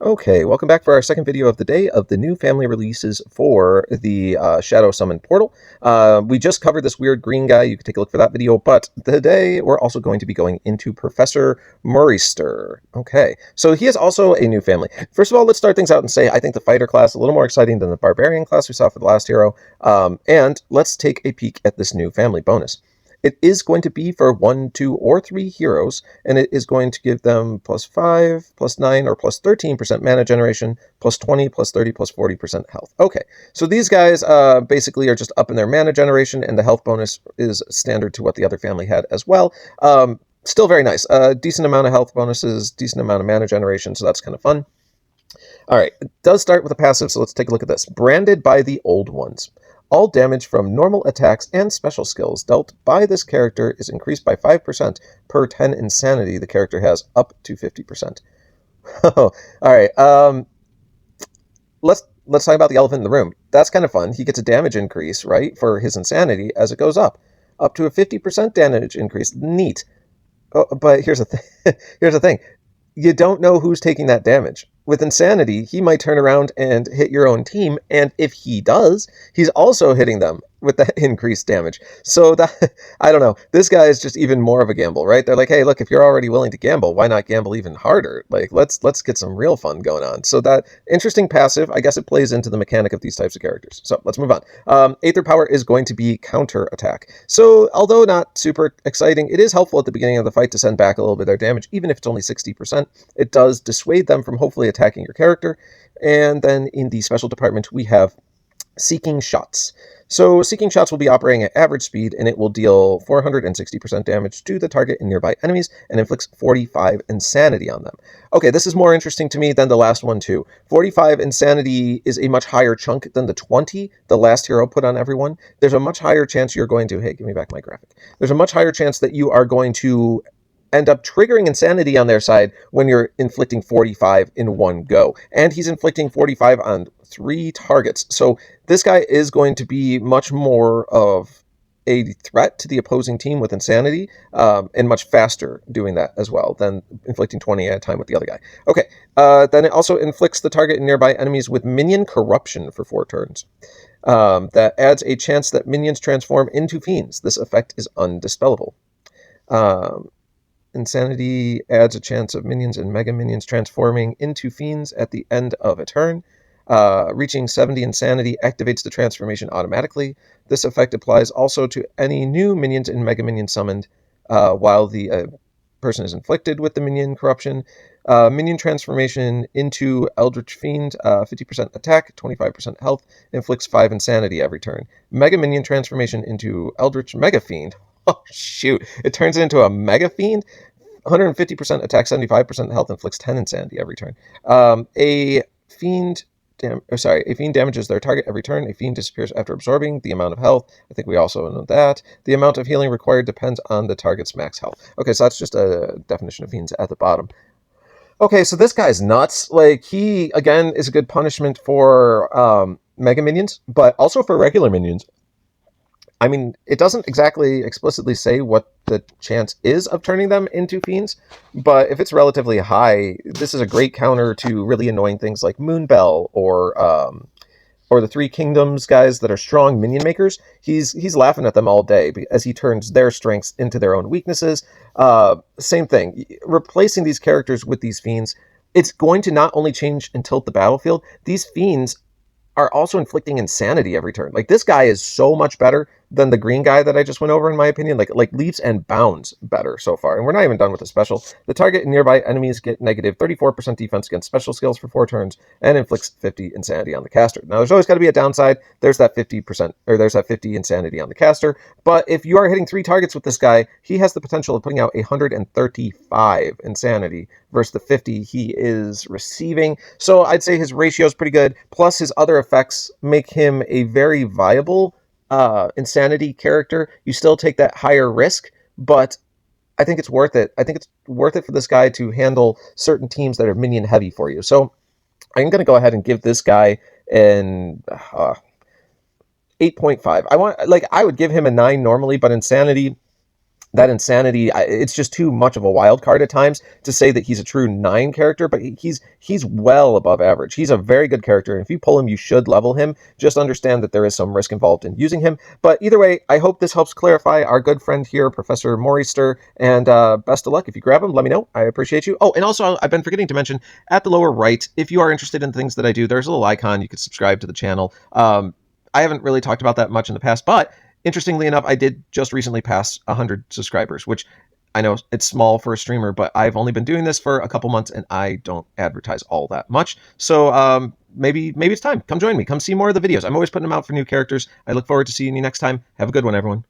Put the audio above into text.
Okay, welcome back for our second video of the day of the new family releases for the Shadow Summon Portal. We just covered this weird green guy. You can take a look for that video, but today we're also going to be going into Professor Morryster. Okay, so he is also a new family. First of all, let's start things out and say I think the fighter class is a little more exciting than the barbarian class we saw for the last hero, and let's take a peek at this new family bonus. It is going to be for 1, 2, or 3 heroes, and it is going to give them plus 5, plus 9, or plus 13% mana generation, plus 20, plus 30, plus 40% health. Okay, so these guys basically are just up in their mana generation, and the health bonus is standard to what the other family had as well. Still very nice. Decent amount of health bonuses, decent amount of mana generation, so that's kind of fun. All right, it does start with a passive, so let's take a look at this. Branded by the Old Ones. All damage from normal attacks and special skills dealt by this character is increased by 5% per 10 insanity the character has, up to 50%. All right, let's talk about the elephant in the room. That's kind of fun. He gets a damage increase, right, for his insanity as it goes up to a 50% damage increase. Neat. Oh, but here's the thing. Here's the thing. You don't know who's taking that damage. With Insanity, he might turn around and hit your own team, and if he does, he's also hitting them with that increased damage. So that, I don't know, this guy is just even more of a gamble, right? They're like, hey, look, if you're already willing to gamble, why not gamble even harder? Like, let's get some real fun going on. So that interesting passive, I guess it plays into the mechanic of these types of characters. So let's move on. Aether Power is going to be counter attack. So although not super exciting, it is helpful at the beginning of the fight to send back a little bit of their damage, even if it's only 60%. It does dissuade them from hopefully attacking your character. And then in the special department, we have Seeking Shots. So Seeking Shots will be operating at average speed, and it will deal 460% damage to the target and nearby enemies, and inflicts 45 insanity on them. Okay, this is more interesting to me than the last one too. 45 insanity is a much higher chunk than the 20 the last hero put on everyone. There's a much higher chance you're going to, hey, give me back my graphic. There's a much higher chance that you are going to end up triggering insanity on their side when you're inflicting 45 in one go. And he's inflicting 45 on 3 targets. So this guy is going to be much more of a threat to the opposing team with insanity, and much faster doing that as well than inflicting 20 at a time with the other guy. Okay, then it also inflicts the target and nearby enemies with Minion Corruption for 4 turns. That adds a chance that minions transform into fiends. This effect is undispellable. Insanity adds a chance of minions and mega minions transforming into fiends at the end of a turn. Reaching 70 insanity activates the transformation automatically. This effect applies also to any new minions and mega minions summoned while the person is inflicted with the minion corruption. Minion transformation into Eldritch Fiend, 50% attack, 25% health, inflicts 5 insanity every turn. Mega minion transformation into Eldritch Mega Fiend. Oh, shoot. It turns into a Mega Fiend. 150% attack, 75% health, inflicts 10 insanity every turn. A fiend damages their target every turn. A fiend disappears after absorbing the amount of health. I think we also know that. The amount of healing required depends on the target's max health. Okay, so that's just a definition of fiends at the bottom. Okay, so this guy's nuts. Like, he, again, is a good punishment for mega minions, but also for regular minions. I mean, it doesn't exactly explicitly say what the chance is of turning them into fiends, but if it's relatively high, this is a great counter to really annoying things like Moonbell or the Three Kingdoms guys that are strong minion makers. He's laughing at them all day as he turns their strengths into their own weaknesses. Same thing, replacing these characters with these fiends, it's going to not only change and tilt the battlefield, these fiends are also inflicting insanity every turn. Like, this guy is so much better than the green guy that I just went over, in my opinion. Like leaps and bounds better so far. And we're not even done with the special. The target and nearby enemies get negative 34% defense against special skills for 4 turns and inflicts 50 insanity on the caster. Now, there's always got to be a downside. There's that 50%, or there's that 50 insanity on the caster. But if you are hitting 3 targets with this guy, he has the potential of putting out 135 insanity versus the 50 he is receiving. So I'd say his ratio is pretty good. Plus, his other effects make him a very viable insanity character. You still take that higher risk, but I think it's worth it. I think it's worth it for this guy to handle certain teams that are minion heavy for you. So I'm going to go ahead and give this guy an 8.5. I would give him a 9 normally, but insanity, that insanity, it's just too much of a wild card at times to say that he's a true 9 character, but he's well above average. He's a very good character, and if you pull him, you should level him. Just understand that there is some risk involved in using him. But either way, I hope this helps clarify our good friend here, Professor Morryster, and best of luck. If you grab him, let me know. I appreciate you. Oh, and also, I've been forgetting to mention, at the lower right, if you are interested in things that I do, there's a little icon. You could subscribe to the channel. I haven't really talked about that much in the past, but interestingly enough, I did just recently pass 100 subscribers, which I know it's small for a streamer, but I've only been doing this for a couple months and I don't advertise all that much. So maybe it's time. Come join me. Come see more of the videos. I'm always putting them out for new characters. I look forward to seeing you next time. Have a good one, everyone.